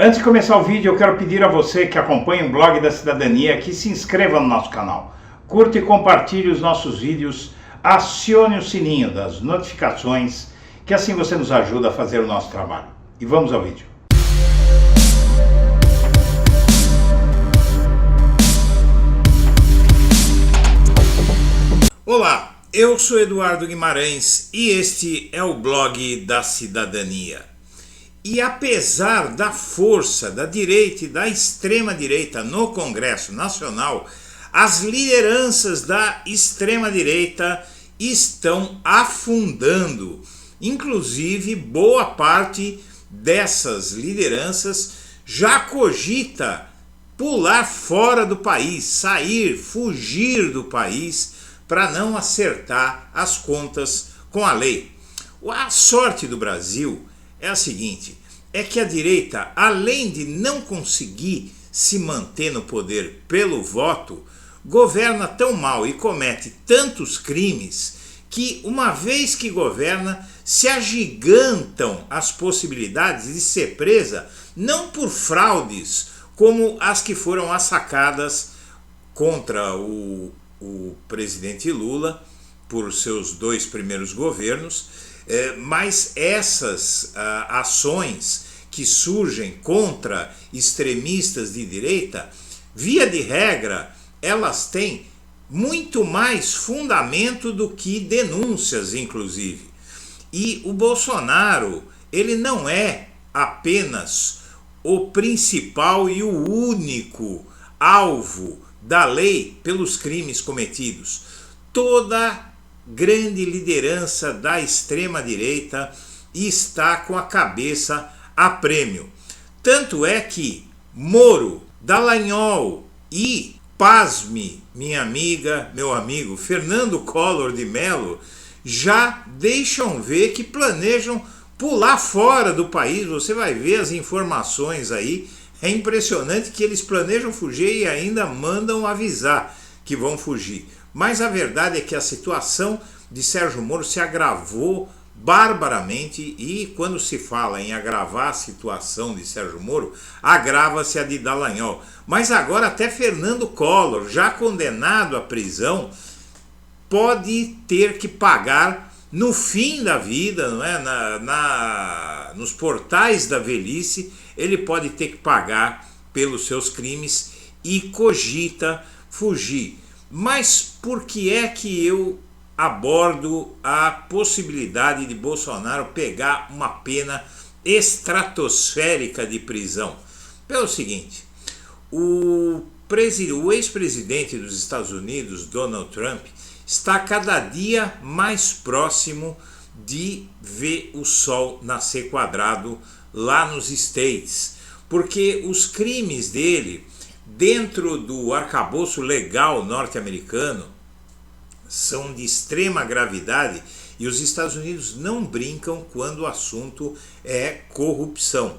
Antes de começar o vídeo, eu quero pedir a você que acompanha o Blog da Cidadania que se inscreva no nosso canal, curta e compartilhe os nossos vídeos, acione o sininho das notificações, que assim você nos ajuda a fazer o nosso trabalho. E vamos ao vídeo. Olá, eu sou Eduardo Guimarães e este é o Blog da Cidadania. E apesar da força da direita e da extrema-direita no Congresso Nacional, as lideranças da extrema-direita estão afundando. Inclusive, boa parte dessas lideranças já cogita pular fora do país, sair, fugir do país para não acertar as contas com a lei. A sorte do Brasil é a seguinte, é que a direita, além de não conseguir se manter no poder pelo voto, governa tão mal e comete tantos crimes que, uma vez que governa, se agigantam as possibilidades de ser presa, não por fraudes, como as que foram assacadas contra o presidente Lula por seus 2 primeiros governos, mas essas ações que surgem contra extremistas de direita, via de regra, elas têm muito mais fundamento do que denúncias, inclusive. E o Bolsonaro, ele não é apenas o principal e o único alvo da lei pelos crimes cometidos. Toda grande liderança da extrema-direita está com a cabeça a prêmio. Tanto é que Moro, Dallagnol e, pasme, minha amiga, meu amigo, Fernando Collor de Mello, já deixam ver que planejam pular fora do país. Você vai ver as informações aí. É impressionante que eles planejam fugir e ainda mandam avisar que vão fugir. Mas a verdade é que a situação de Sérgio Moro se agravou barbaramente e quando se fala em agravar a situação de Sérgio Moro, agrava-se a de Dallagnol. Mas agora até Fernando Collor, já condenado à prisão, pode ter que pagar no fim da vida, não é? Nos portais da velhice, ele pode ter que pagar pelos seus crimes e cogita fugir. Mas por que é que eu abordo a possibilidade de Bolsonaro pegar uma pena estratosférica de prisão? Pelo seguinte, o ex-presidente dos Estados Unidos, Donald Trump, está cada dia mais próximo de ver o sol nascer quadrado lá nos States, porque os crimes dele dentro do arcabouço legal norte-americano são de extrema gravidade e os Estados Unidos não brincam quando o assunto é corrupção.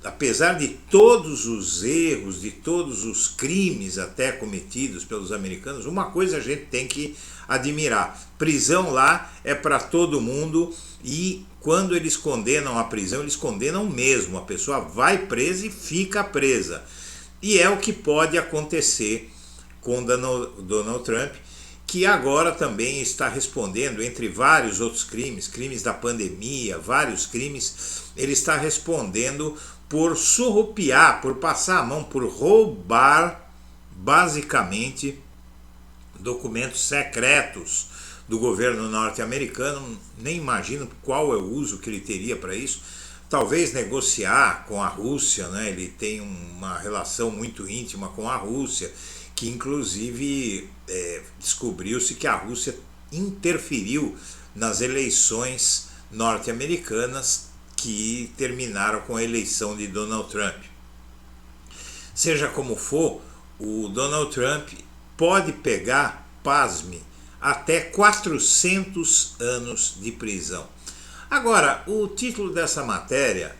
Apesar de todos os erros, de todos os crimes até cometidos pelos americanos, uma coisa a gente tem que admirar: prisão lá é para todo mundo e quando eles condenam a prisão, eles condenam mesmo, a pessoa vai presa e fica presa. E é o que pode acontecer com Donald Trump, que agora também está respondendo, entre vários outros crimes da pandemia, vários crimes, ele está respondendo por surrupiar, por passar a mão, por roubar, basicamente, documentos secretos do governo norte-americano. Nem imagino qual é o uso que ele teria para isso. Talvez negociar com a Rússia, né? Ele tem uma relação muito íntima com a Rússia, que inclusive descobriu-se que a Rússia interferiu nas eleições norte-americanas que terminaram com a eleição de Donald Trump. Seja como for, o Donald Trump pode pegar, pasme, até 400 anos de prisão. Agora, o título dessa matéria,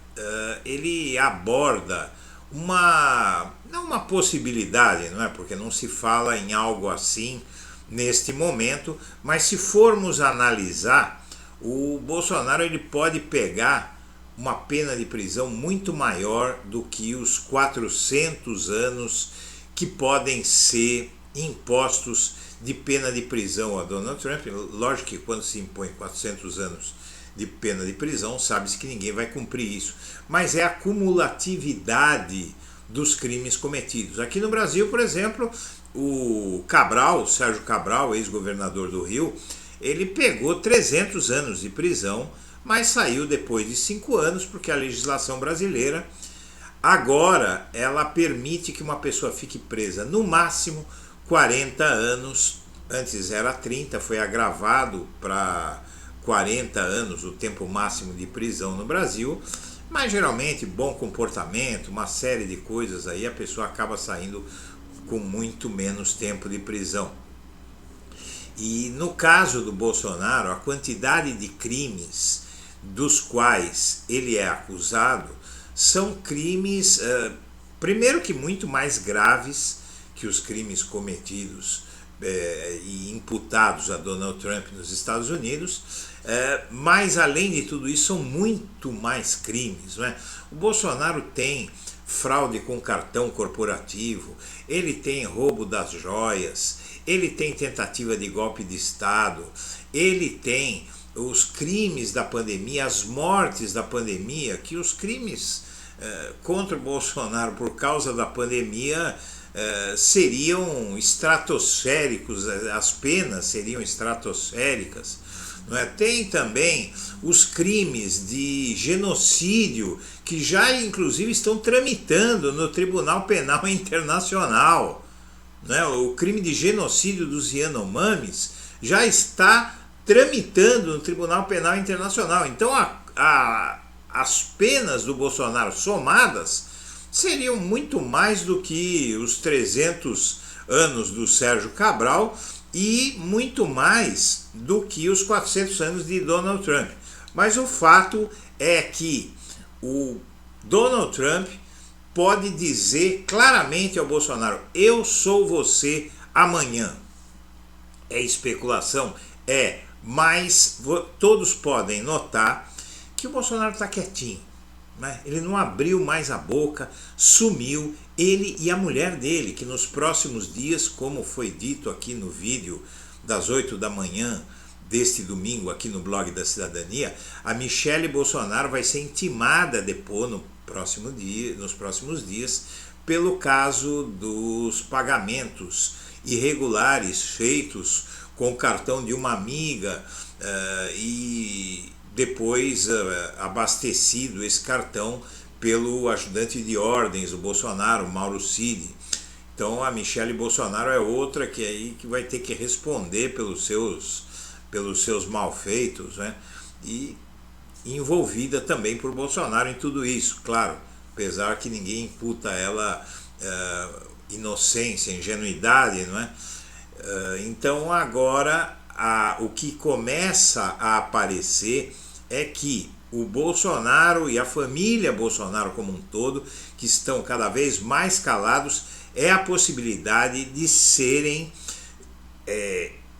ele aborda não uma possibilidade, não é? Porque não se fala em algo assim neste momento, mas se formos analisar, o Bolsonaro ele pode pegar uma pena de prisão muito maior do que os 400 anos que podem ser impostos de pena de prisão a Donald Trump. Lógico que quando se impõe 400 anos de pena de prisão, sabe-se que ninguém vai cumprir isso, mas é a cumulatividade dos crimes cometidos. Aqui no Brasil, por exemplo, o Cabral, Sérgio Cabral, ex-governador do Rio, ele pegou 300 anos de prisão, mas saiu depois de 5 anos, porque a legislação brasileira agora ela permite que uma pessoa fique presa no máximo 40 anos, antes era 30, foi agravado para 40 anos o tempo máximo de prisão no Brasil, mas geralmente bom comportamento, uma série de coisas aí, a pessoa acaba saindo com muito menos tempo de prisão. E no caso do Bolsonaro, a quantidade de crimes dos quais ele é acusado são crimes, primeiro que muito mais graves que os crimes cometidos e imputados a Donald Trump nos Estados Unidos, mas além de tudo isso são muito mais crimes, não é? O Bolsonaro tem fraude com cartão corporativo, ele tem roubo das joias, ele tem tentativa de golpe de Estado, ele tem os crimes da pandemia, as mortes da pandemia, que os crimes contra o Bolsonaro por causa da pandemia seriam estratosféricos, as penas seriam estratosféricas. Não é? Tem também os crimes de genocídio que já inclusive estão tramitando no Tribunal Penal Internacional. Não é? O crime de genocídio dos Yanomamis já está tramitando no Tribunal Penal Internacional. Então as penas do Bolsonaro somadas seriam muito mais do que os 300 anos do Sérgio Cabral e muito mais do que os 400 anos de Donald Trump. Mas o fato é que o Donald Trump pode dizer claramente ao Bolsonaro: eu sou você amanhã. É especulação? É, mas todos podem notar que o Bolsonaro está quietinho. Ele não abriu mais a boca, sumiu, ele e a mulher dele, que nos próximos dias, como foi dito aqui no vídeo das 8 da manhã deste domingo aqui no blog da Cidadania, a Michele Bolsonaro vai ser intimada a depor nos próximos dias pelo caso dos pagamentos irregulares feitos com o cartão de uma amiga e depois abastecido esse cartão pelo ajudante de ordens do Bolsonaro, Mauro Cid. Então a Michele Bolsonaro é outra que vai ter que responder pelos seus malfeitos, né? E envolvida também por Bolsonaro em tudo isso, claro, apesar que ninguém imputa ela inocência, ingenuidade, não é? Então agora o que começa a aparecer é que o Bolsonaro e a família Bolsonaro como um todo, que estão cada vez mais calados, é a possibilidade de serem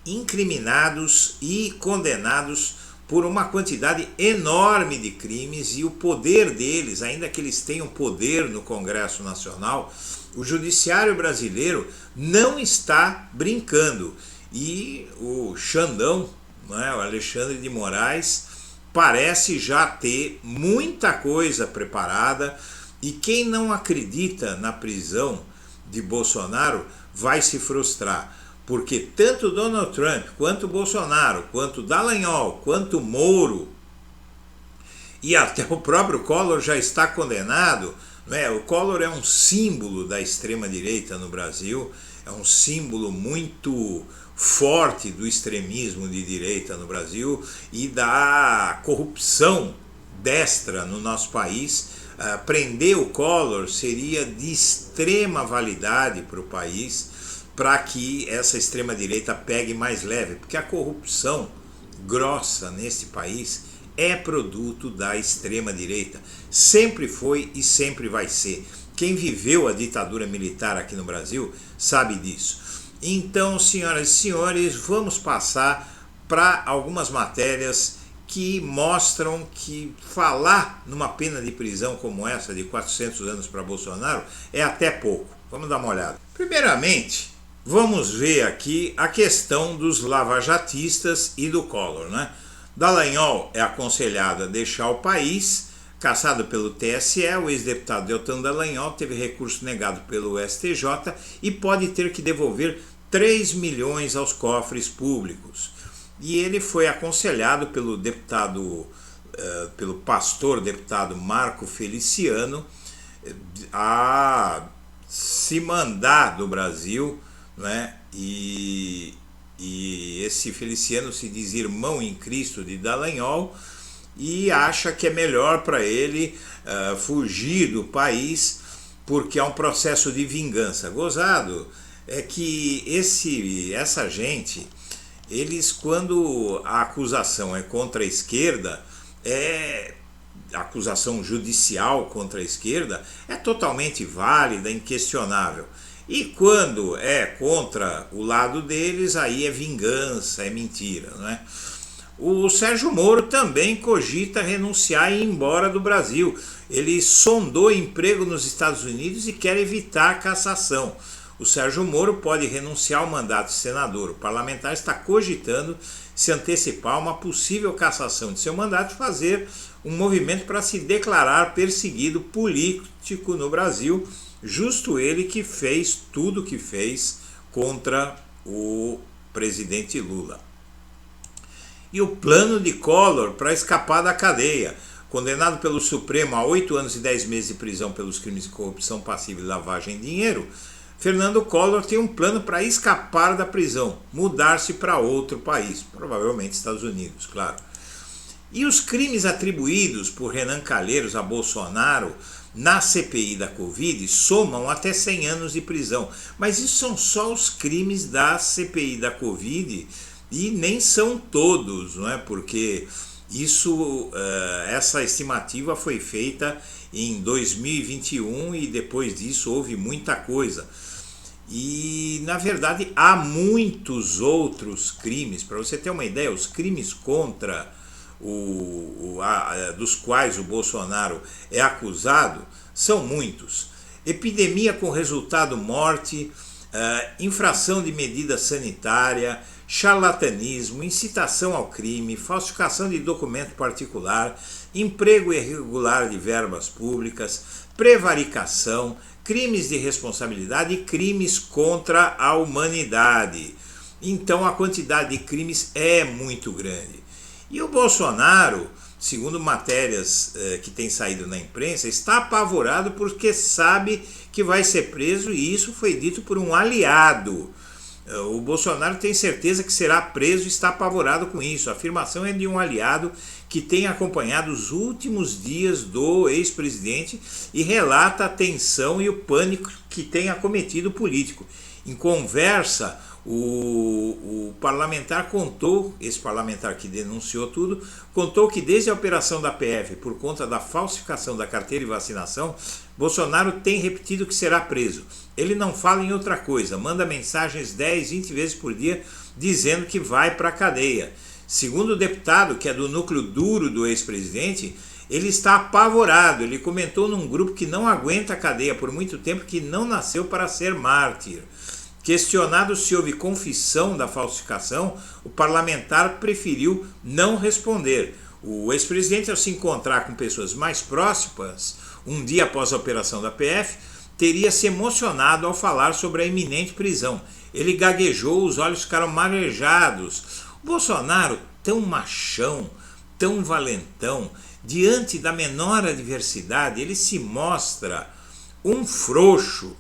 incriminados e condenados por uma quantidade enorme de crimes, e o poder deles, ainda que eles tenham poder no Congresso Nacional, o judiciário brasileiro não está brincando. E o Xandão, né, o Alexandre de Moraes, parece já ter muita coisa preparada, e quem não acredita na prisão de Bolsonaro vai se frustrar, porque tanto Donald Trump, quanto Bolsonaro, quanto Dallagnol, quanto Moro e até o próprio Collor já está condenado, né? O Collor é um símbolo da extrema-direita no Brasil, é um símbolo muito forte do extremismo de direita no Brasil e da corrupção destra no nosso país. Prender o Collor seria de extrema validade para o país, para que essa extrema-direita pegue mais leve, porque a corrupção grossa nesse país é produto da extrema-direita, sempre foi e sempre vai ser. Quem viveu a ditadura militar aqui no Brasil sabe disso. Então, senhoras e senhores, vamos passar para algumas matérias que mostram que falar numa pena de prisão como essa, de 400 anos para Bolsonaro, é até pouco. Vamos dar uma olhada. Primeiramente, vamos ver aqui a questão dos lavajatistas e do Collor, né? Dallagnol é aconselhado a deixar o país, cassado pelo TSE. O ex-deputado Deltan Dallagnol teve recurso negado pelo STJ e pode ter que devolver 3 milhões aos cofres públicos. E ele foi aconselhado pelo pastor deputado Marco Feliciano a se mandar do Brasil, né? E esse Feliciano se diz irmão em Cristo de Dallagnol e acha que é melhor para ele fugir do país porque há um processo de vingança. Gozado é que essa gente, eles, quando a acusação é contra a esquerda, a acusação judicial contra a esquerda é totalmente válida, inquestionável. E quando é contra o lado deles, aí é vingança, é mentira, né? O Sérgio Moro também cogita renunciar e ir embora do Brasil. Ele sondou emprego nos Estados Unidos e quer evitar a cassação. O Sérgio Moro pode renunciar ao mandato de senador. O parlamentar está cogitando se antecipar a uma possível cassação de seu mandato e fazer um movimento para se declarar perseguido político no Brasil, justo ele que fez tudo o que fez contra o presidente Lula. E o plano de Collor para escapar da cadeia. Condenado pelo Supremo a 8 anos e 10 meses de prisão pelos crimes de corrupção passiva e lavagem de dinheiro, Fernando Collor tem um plano para escapar da prisão, mudar-se para outro país, provavelmente Estados Unidos, claro. E os crimes atribuídos por Renan Calheiros a Bolsonaro na CPI da Covid somam até 100 anos de prisão. Mas isso são só os crimes da CPI da Covid e nem são todos, não é? Porque essa estimativa foi feita em 2021 e depois disso houve muita coisa. E, na verdade, há muitos outros crimes. Para você ter uma ideia, os crimes contra dos quais o Bolsonaro é acusado são muitos. Epidemia com resultado morte, infração de medida sanitária, charlatanismo, incitação ao crime, falsificação de documento particular, emprego irregular de verbas públicas, prevaricação, crimes de responsabilidade e crimes contra a humanidade. Então a quantidade de crimes é muito grande. E o Bolsonaro, segundo matérias que têm saído na imprensa, está apavorado porque sabe que vai ser preso, e isso foi dito por um aliado. O Bolsonaro tem certeza que será preso e está apavorado com isso. A afirmação é de um aliado que tem acompanhado os últimos dias do ex-presidente e relata a tensão e o pânico que tem acometido o político. Em conversa, o parlamentar contou, esse parlamentar que denunciou tudo, contou que desde a operação da PF, por conta da falsificação da carteira de vacinação, Bolsonaro tem repetido que será preso. Ele não fala em outra coisa, manda mensagens 10, 20 vezes por dia dizendo que vai para a cadeia. Segundo o deputado, que é do núcleo duro do ex-presidente, ele está apavorado. Ele comentou num grupo que não aguenta a cadeia por muito tempo, que não nasceu para ser mártir. Questionado se houve confissão da falsificação, o parlamentar preferiu não responder. O ex-presidente, ao se encontrar com pessoas mais próximas, um dia após a operação da PF, teria se emocionado ao falar sobre a iminente prisão. Ele gaguejou, os olhos ficaram marejados. O Bolsonaro, tão machão, tão valentão, diante da menor adversidade, ele se mostra um frouxo.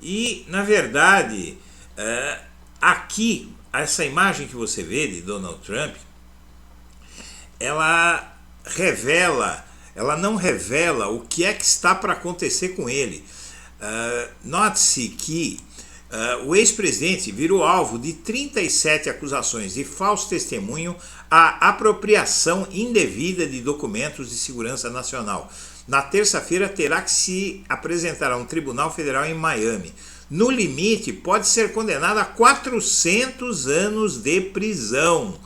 E, na verdade, aqui, essa imagem que você vê de Donald Trump, ela não revela o que é que está para acontecer com ele. Note-se que o ex-presidente virou alvo de 37 acusações de falso testemunho à apropriação indevida de documentos de segurança nacional. Na terça-feira terá que se apresentar a um tribunal federal em Miami. No limite, pode ser condenado a 400 anos de prisão.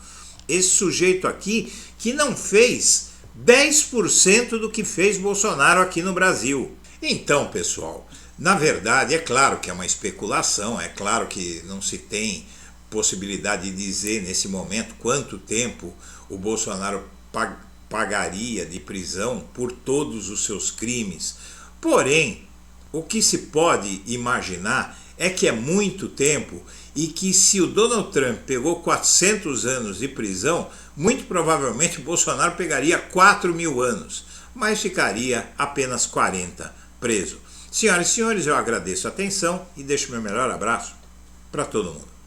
esse sujeito aqui que não fez 10% do que fez Bolsonaro aqui no Brasil. Então, pessoal, na verdade, é claro que é uma especulação, é claro que não se tem possibilidade de dizer nesse momento quanto tempo o Bolsonaro pagaria de prisão por todos os seus crimes. Porém, o que se pode imaginar é que é muito tempo e que se o Donald Trump pegou 400 anos de prisão, muito provavelmente o Bolsonaro pegaria 4.000 anos, mas ficaria apenas 40 preso. Senhoras e senhores, eu agradeço a atenção e deixo meu melhor abraço para todo mundo.